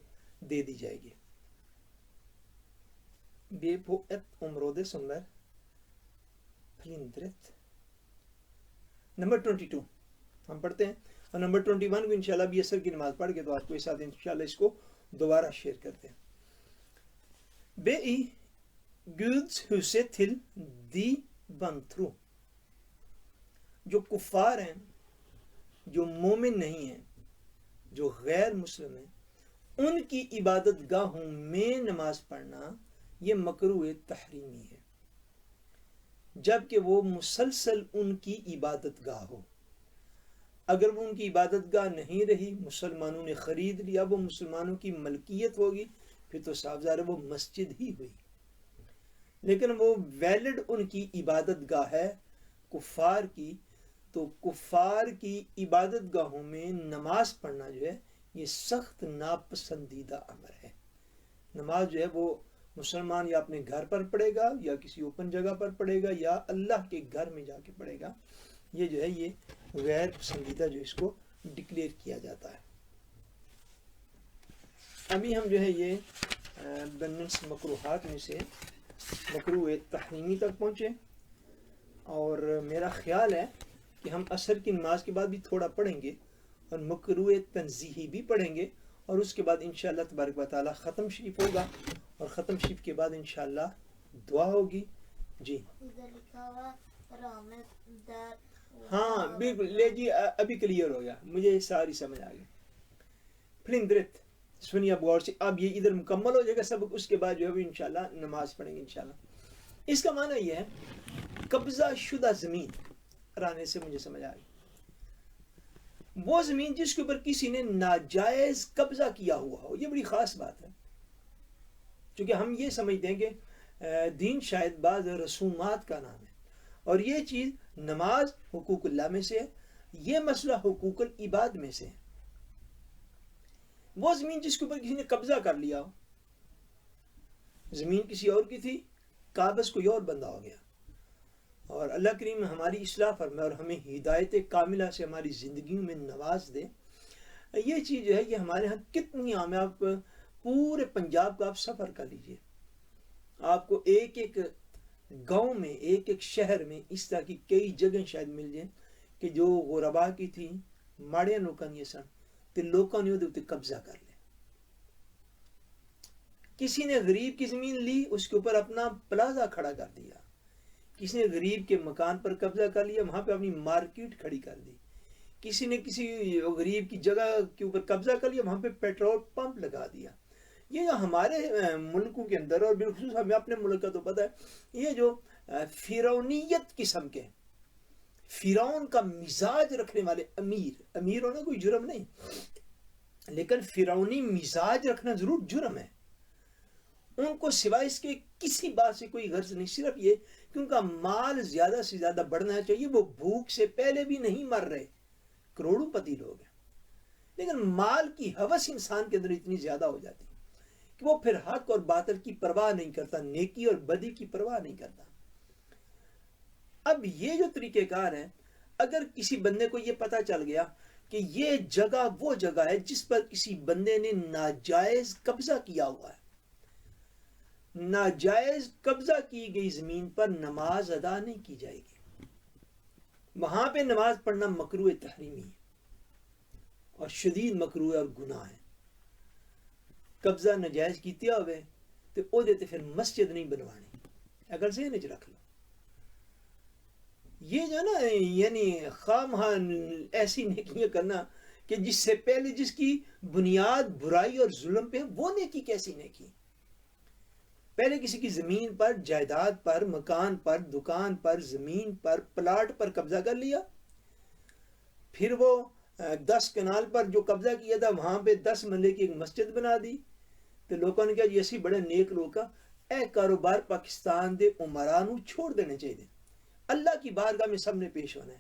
دے دی جائے گی. بے پھو ایت امرود سمر پھلندرت. نمبر 22 ہم پڑھتے ہیں، اور نمبر 21 کو انشاءاللہ بھی عصر کی نماز پڑھ کے تو آپ کو ساتھ انشاءاللہ اس کو دوبارہ شیئر کرتے ہیں. بے ای گوڈز ہوسے تھل دی بنتھرو، جو کفار ہیں، جو مومن نہیں ہیں، جو غیر مسلم ہیں، ان کی عبادت گاہوں میں نماز پڑھنا یہ مکروہ تحریمی ہے، جبکہ وہ مسلسل ان کی عبادت گاہ ہو. اگر وہ ان کی عبادت گاہ نہیں رہی، مسلمانوں نے خرید لیا، وہ مسلمانوں کی ملکیت ہوگی، پھر تو صاف ظاہر ہے وہ مسجد ہی ہوئی. لیکن وہ ویلڈ ان کی عبادت گاہ ہے کفار کی، تو کفار کی عبادت گاہوں میں نماز پڑھنا جو ہے یہ سخت ناپسندیدہ امر ہے. نماز جو ہے وہ مسلمان یا اپنے گھر پر پڑھے گا یا کسی اوپن جگہ پر پڑھے گا یا اللہ کے گھر میں جا کے پڑھے گا، یہ جو ہے یہ غیر پسندیدہ جو اس کو ڈکلیئر کیا جاتا ہے. ابھی ہم جو ہے یہ بننس مکروہات میں سے مکروہ تحریمی تک پہنچے، اور میرا خیال ہے کہ ہم عصر کی نماز کے بعد بھی تھوڑا پڑھیں گے اور مکروہ تنزیہی بھی پڑھیں گے، اور اس کے بعد انشاءاللہ تبارک و تعالی ختم شریف ہوگا، اور ختم شریف کے بعد انشاءاللہ دعا ہوگی. جی ادھر لکھا ہوا رحمت در ہاں بالکل، لے جی ابھی کلیئر ہو گیا، مجھے یہ ساری سمجھ آ گئی. پھر سنیے اب غور سے، اب یہ ادھر مکمل ہو جائے گا سبق، اس کے بعد جو ہے انشاءاللہ نماز پڑھیں گے انشاءاللہ. اس کا معنی یہ ہے قبضہ شدہ زمین رانے سے مجھے سمجھ آ گئی، وہ زمین جس کے اوپر کسی نے ناجائز قبضہ کیا ہوا ہو. یہ بڑی خاص بات ہے، چونکہ ہم یہ سمجھتے ہیں کہ دین شاید بعض رسومات کا نام ہے، اور یہ چیز نماز حقوق اللہ میں سے ہے، یہ مسئلہ حقوق العباد میں سے ہے. وہ زمین جس کے اوپر کسی نے قبضہ کر لیا ہو، زمین کسی اور کی تھی، قابض کوئی اور بندہ ہو گیا، اور اللہ کریم ہماری اصلاح فرمائے اور ہمیں ہدایت کاملہ سے ہماری زندگیوں میں نواز دے. یہ چیز جو ہے یہ ہمارے ہاں کتنی عام ہے. آپ پورے پنجاب کا آپ سفر کر لیجئے، آپ کو ایک ایک گاؤں میں، ایک ایک شہر میں اس طرح کی کئی جگہیں شاید مل جائیں کہ جو غربا کی تھی، ماڑے لوکاں یہ سن تے لوکاں نے وہ قبضہ کر لیا. کسی نے غریب کی زمین لی، اس کے اوپر اپنا پلازا کھڑا کر دیا. کسی نے غریب کے مکان پر قبضہ کر لیا، وہاں پہ اپنی مارکیٹ کھڑی کر دی. کسی نے کسی غریب کی جگہ کے اوپر قبضہ کر لیا، وہاں پہ پیٹرول پمپ لگا دیا. یہ جو ہمارے ملکوں کے اندر، اور بالخصوص ہمیں اپنے ملک کا تو پتہ ہے، یہ جو فرعونیت قسم کے، فرعون کا مزاج رکھنے والے امیر ہونا کوئی جرم نہیں، لیکن فرعونی مزاج رکھنا ضرور جرم ہے. ان کو سوائے اس کے کسی بات سے کوئی غرض نہیں، صرف یہ کہ ان کا مال زیادہ سے زیادہ بڑھنا چاہیے. وہ بھوک سے پہلے بھی نہیں مر رہے، کروڑوں پتی لوگ ہیں، لیکن مال کی ہوس انسان کے اندر اتنی زیادہ ہو جاتی کہ وہ پھر حق اور باطل کی پرواہ نہیں کرتا، نیکی اور بدی کی پرواہ نہیں کرتا. اب یہ جو طریقہ کار ہے، اگر کسی بندے کو یہ پتہ چل گیا کہ یہ جگہ وہ جگہ ہے جس پر کسی بندے نے ناجائز قبضہ کیا ہوا ہے، ناجائز قبضہ کی گئی زمین پر نماز ادا نہیں کی جائے گی. وہاں پہ نماز پڑھنا مکروہ تحریمی ہے، اور شدید مکروہ اور گناہ ہے. قبضہ ناجائز کیتے ہوئے تو او دیتے پھر مسجد نہیں بنوانی، اگر ذہن وچ رکھ لو. یہ جو نا یعنی خام ایسی نیکیاں کرنا کہ جس سے پہلے جس کی بنیاد برائی اور ظلم پہ، وہ نیکی کیسی نیکی؟ پہلے کسی کی زمین پر، جائیداد پر، مکان پر، دکان پر، زمین پر، پلاٹ پر قبضہ کر لیا، پھر وہ 10 کنال پر جو قبضہ کیا تھا وہاں پہ 10 مرلے کی ایک مسجد بنا دی. تو لوگوں نے کہا یہ اسی بڑے نیک لوگ، اے کاروبار پاکستان دے عمرانو چھوڑ دینے چاہیے. اللہ کی بارگاہ میں سب نے پیش ہونا ہے.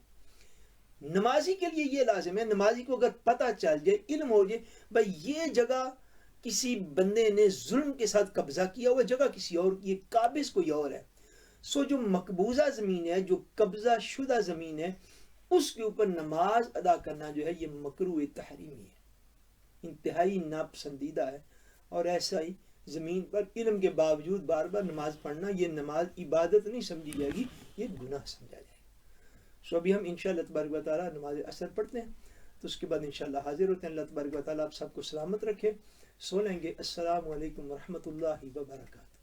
نمازی کے لیے یہ لازم ہے، نمازی کو اگر پتہ چل جائے، علم ہو جائے بھائی یہ جگہ کسی بندے نے ظلم کے ساتھ قبضہ کیا ہوا، جگہ کسی اور کی، قابض کوئی اور ہے، سو جو مقبوضہ زمین ہے، جو قبضہ شدہ زمین ہے، اس کے اوپر نماز ادا کرنا جو ہے یہ مکروہ تحریمی ہے، انتہائی ناپسندیدہ ہے. اور ایسا ہی زمین پر علم کے باوجود بار بار نماز پڑھنا، یہ نماز عبادت نہیں سمجھی جائے گی، یہ گناہ سمجھا جائے گا. سو ابھی ہم انشاءاللہ تبارک و تعالیٰ نماز عصر پڑھتے ہیں، تو اس کے بعد انشاءاللہ حاضر ہوتے ہیں. اللہ تبارک و تعالیٰ آپ سب کو سلامت رکھے. سو لیں گے. السلام علیکم ورحمۃ اللہ وبرکاتہ.